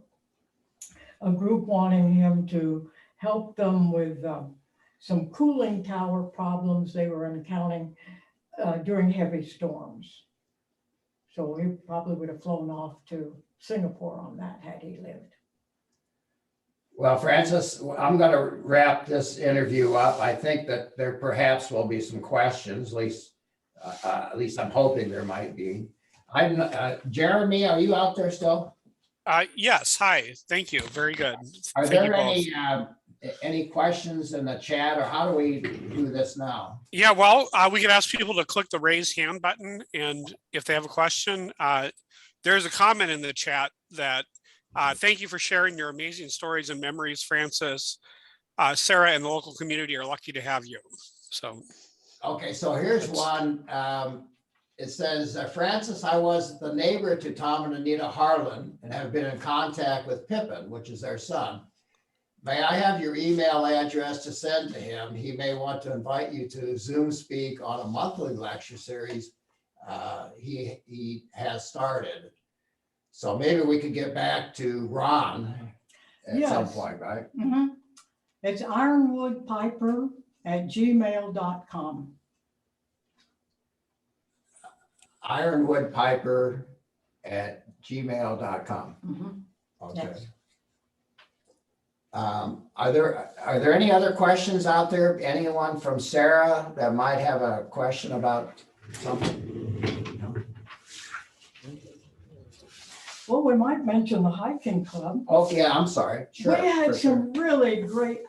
a group wanting him to help them with some cooling tower problems they were encountering during heavy storms. So he probably would have flown off to Singapore on that had he lived. Well, Frances, I'm going to wrap this interview up. I think that there perhaps will be some questions, at least I'm hoping there might be. Jeremy, are you out there still? Yes. Hi. Thank you. Very good. Are Thank there you any questions in the chat, or how do we do this now? Yeah, well, we could ask people to click the raise hand button, and if they have a question, there's a comment in the chat that thank you for sharing your amazing stories and memories, Frances. Sarah and the local community are lucky to have you. So, okay, so here's one. It says, Frances, I was the neighbor to Tom and Anita Harlan and have been in contact with Pippin, which is their son. May I have your email address to send to him? He may want to invite you to Zoom speak on a monthly lecture series he has started. So maybe we could get back to Ron at some point, right? Mm-hmm. It's ironwoodpiper@gmail.com. ironwoodpiper@gmail.com. Mm-hmm. Okay. Yes. Are there any other questions out there? Anyone from Sarah that might have a question about something? No? Well, we might mention the hiking club. Oh, yeah, I'm sorry. Sure. We had for some really great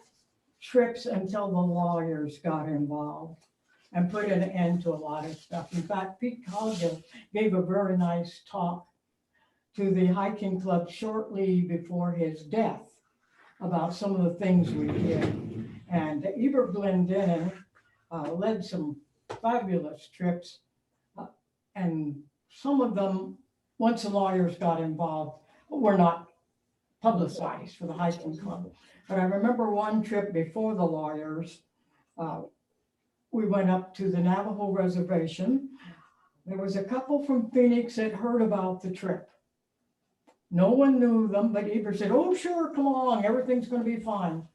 trips until the lawyers got involved. and put an end to a lot of stuff. In fact, Pete Collier gave a very nice talk to the hiking club shortly before his death about some of the things we did. And Eber Glendening led some fabulous trips. And some of them, once the lawyers got involved, were not publicized for the hiking club. But I remember one trip before the lawyers, we went up to the Navajo reservation. There was a couple from Phoenix that heard about the trip. No one knew them, but Eber said, "Oh, sure, come along, everything's going to be fine."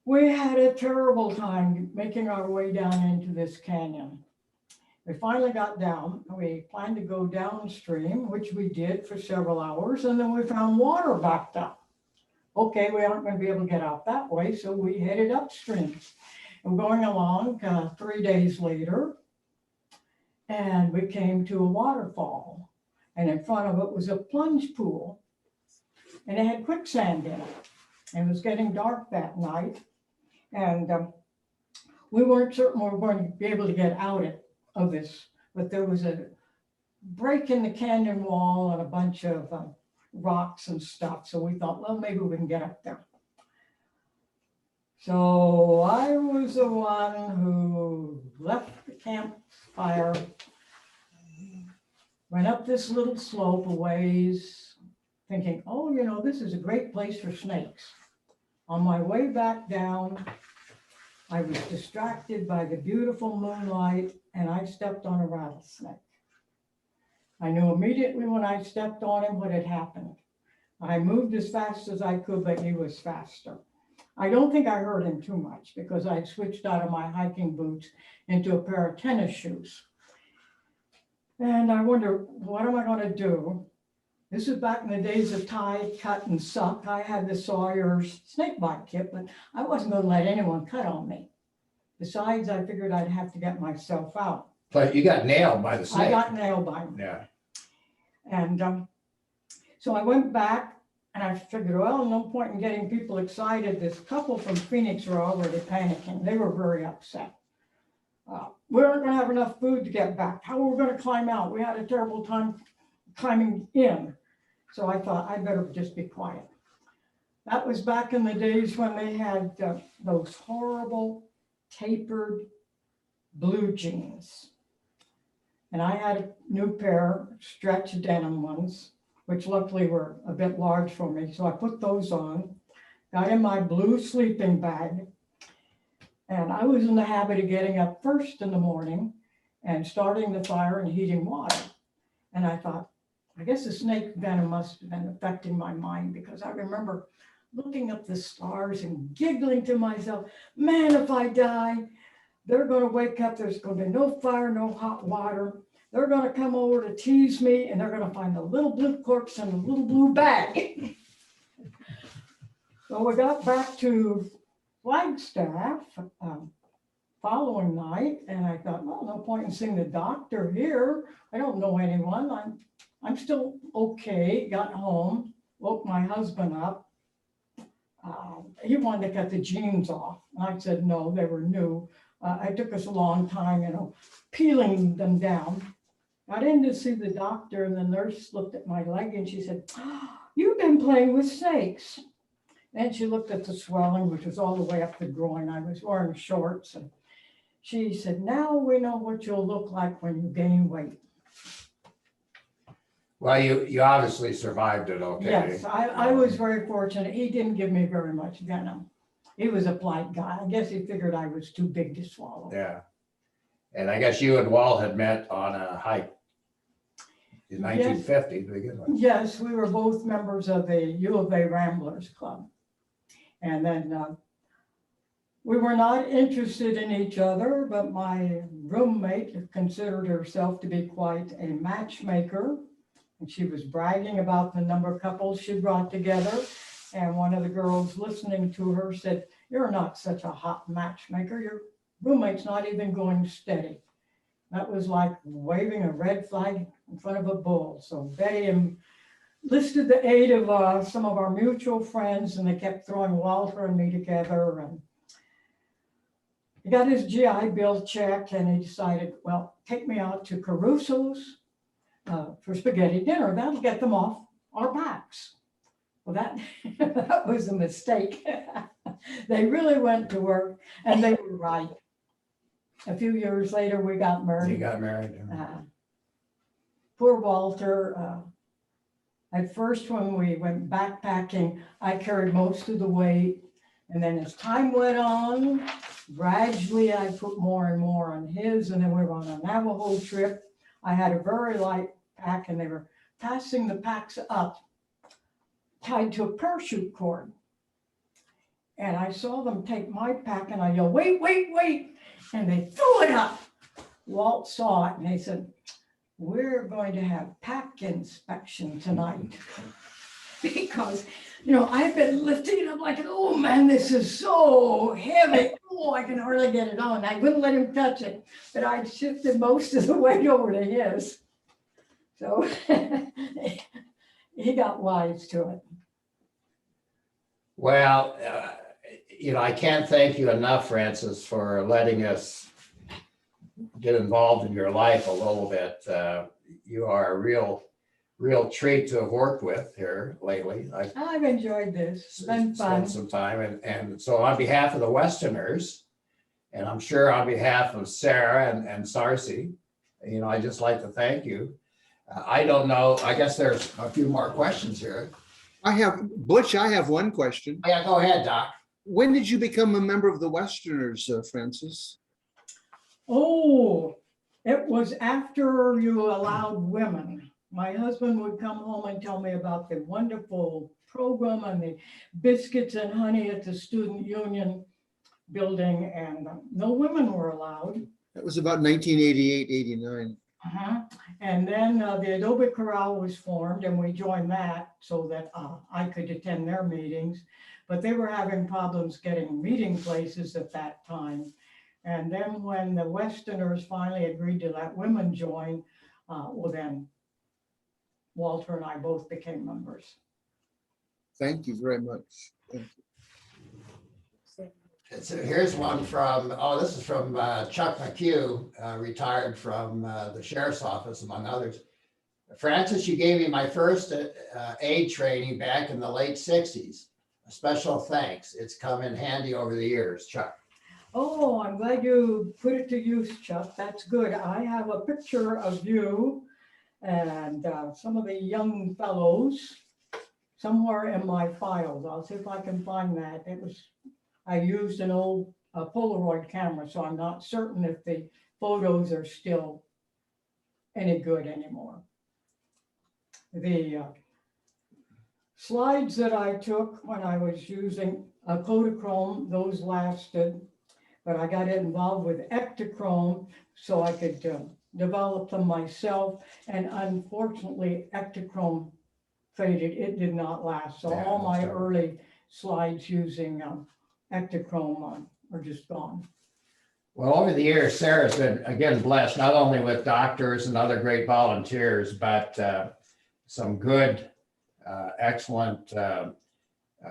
We had a terrible time making our way down into this canyon. We finally got down. We planned to go downstream, which we did for several hours, and then we found water backed up. Okay, we aren't going to be able to get out that way, so we headed upstream. And going along 3 days later, and we came to a waterfall, and in front of it was a plunge pool, and it had quicksand in it. And it was getting dark that night, and we weren't certain we were going to be able to get out of this, but there was a break in the canyon wall and a bunch of rocks and stuff. So we thought, well, maybe we can get up there. So I was the one who left the campfire, went up this little slope a ways, thinking, oh, you know, this is a great place for snakes. On my way back down, I was distracted by the beautiful moonlight, and I stepped on a rattlesnake. I knew immediately when I stepped on him what had happened. I moved as fast as I could, but he was faster. I don't think I hurt him too much because I switched out of my hiking boots into a pair of tennis shoes. And I wonder, what am I going to do? This is back in the days of tie, cut, and suck. I had the Sawyer's snake bite kit, but I wasn't going to let anyone cut on me. Besides, I figured I'd have to get myself out. But you got nailed by the snake. I got nailed by him. Yeah. And so I went back and I figured, well, no point in getting people excited. This couple from Phoenix were already panicking. They were very upset. We weren't going to have enough food to get back. How were we going to climb out? We had a terrible time climbing in. So I thought I'd better just be quiet. That was back in the days when they had those horrible tapered blue jeans. And I had a new pair, stretch denim ones, which luckily were a bit large for me. So I put those on, got in my blue sleeping bag, and I was in the habit of getting up first in the morning and starting the fire and heating water. And I thought, I guess the snake venom must have been affecting my mind, because I remember looking up the stars and giggling to myself, man, if I die, they're going to wake up. There's going to be no fire, no hot water. They're going to come over to tease me, and they're going to find a little blue corpse in a little blue bag. So we got back to Flagstaff following night, and I thought, well, no point in seeing the doctor here. I don't know anyone. I'm still okay. Got home, woke my husband up. He wanted to cut the jeans off. I said, no, they were new. It took us a long time, peeling them down. Got in to see the doctor, and the nurse looked at my leg and she said, oh, you've been playing with snakes. Then she looked at the swelling, which was all the way up the groin. I was wearing shorts. And she said, now we know what you'll look like when you gain weight. Well, you obviously survived it okay. Yes, I was very fortunate. He didn't give me very much venom. He was a polite guy. I guess he figured I was too big to swallow. Yeah. And I guess you and Walt had met on a hike in 1950, the beginning. Yes, we were both members of the U of A Ramblers Club. And then we were not interested in each other, but my roommate considered herself to be quite a matchmaker. And she was bragging about the number of couples she brought together. And one of the girls listening to her said, you're not such a hot matchmaker. Your roommate's not even going steady. That was like waving a red flag in front of a bull. So Betty enlisted the aid of some of our mutual friends, and they kept throwing Walter and me together. And He got his GI Bill checked and he decided, well, take me out to Caruso's for spaghetti dinner. That'll get them off our backs. Well, that was a mistake. They really went to work and they were right. A few years later, we got You married. got married. Poor Walter. At first, when we went backpacking, I carried most of the weight. And then as time went on, gradually I put more and more on his. And then we were on a Navajo trip. I had a very light pack and they were passing the packs up tied to a parachute cord. And I saw them take my pack and I yelled, wait, wait, wait. And they threw it up. Walt saw it and he said, we're going to have pack inspection tonight. Because, I've been lifting it up like, oh man, this is so heavy. Oh, I can hardly get it on. I wouldn't let him touch it, but I'd shifted most of the weight over to his. So he got wise to it. Well, I can't thank you enough, Francis, for letting us get involved in your life a little bit. You are a real treat to have worked with here lately. I've enjoyed this. It's been fun. Spent some time, and so on behalf of the Westerners, and I'm sure on behalf of Sarah and Sarcy, I'd just like to thank you. I don't know, I guess there's a few more questions here. Butch, I have one question. Yeah, go ahead, Doc. When did you become a member of the Westerners, Francis? Oh, it was after you allowed women. My husband would come home and tell me about the wonderful program and the biscuits and honey at the student union building, and no women were allowed. That was about 1988, 89. And then the Adobe Corral was formed and we joined that so that I could attend their meetings. But they were having problems getting meeting places at that time. And then when the Westerners finally agreed to let women join, well then Walter and I both became members. Thank you very much. Thank you. So here's one from, this is from Chuck McHugh, retired from the sheriff's office, among others. Francis, you gave me my first aid training back in the late 60s. A special thanks. It's come in handy over the years, Chuck. Oh, I'm glad you put it to use, Chuck. That's good. I have a picture of you and some of the young fellows somewhere in my files. I'll see if I can find that. I used an old Polaroid camera, so I'm not certain if the photos are still any good anymore. The slides that I took when I was using a Kodachrome, those lasted, but I got involved with Ektachrome so I could develop them myself. And unfortunately, Ektachrome faded. It did not last. So Yeah, all my that's terrible. early slides using Ektachrome are just gone. Well, over the years, Sarah's been, again, blessed not only with doctors and other great volunteers, but some good, excellent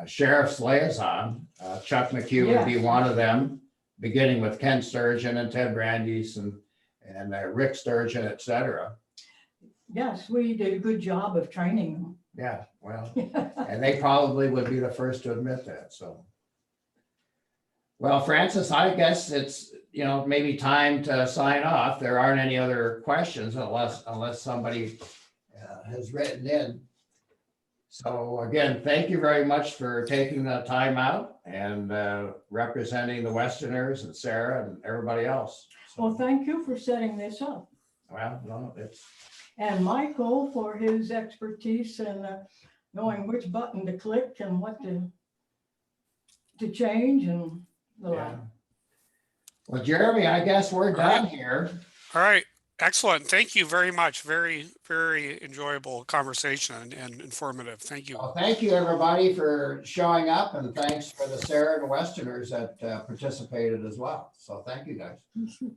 sheriff's liaison. Chuck McHugh would be one of them, beginning with Ken Sturgeon and Ted Brandeis and Rick Sturgeon, et cetera. Yes, we did a good job of training them. Yeah, well, and they probably would be the first to admit that, so. Well, Francis, I guess it's, maybe time to sign off. There aren't any other questions unless somebody has written in. So again, thank you very much for taking the time out and representing the Westerners and Sarah and everybody else. So, Well, thank you for setting this up. well, no, it's. And Michael for his expertise in knowing which button to click and what to change and the like. Well, Jeremy, I guess we're done here. All right. Excellent. Thank you very much. Very, very enjoyable conversation and informative. Thank you. Well, thank you, everybody, for showing up, and thanks for the Sarah and Westerners that participated as well. So thank you, guys. All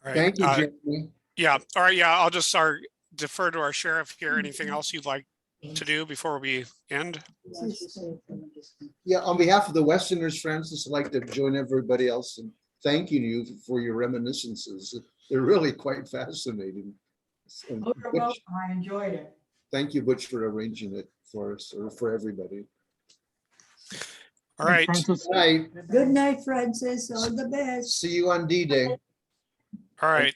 right. Thank you, Jeremy. Yeah. All right. Yeah. I'll just defer to our sheriff here. Anything else you'd like to do before we end? Yeah, on behalf of the Westerners, Francis, I'd like to join everybody else in thanking you for your reminiscences. They're really quite fascinating. And Oh, you're Butch, welcome. I enjoyed it. thank you, Butch, for arranging it for us or for everybody. All right. Francis, Good night. Good night, Francis. All the best. See you on D-Day. All right.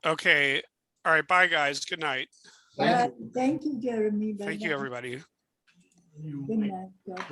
Okay. All right. Bye, guys. Good night. Thank you. Thank you, Jeremy. Thank you, Bye-bye. everybody. Good night. God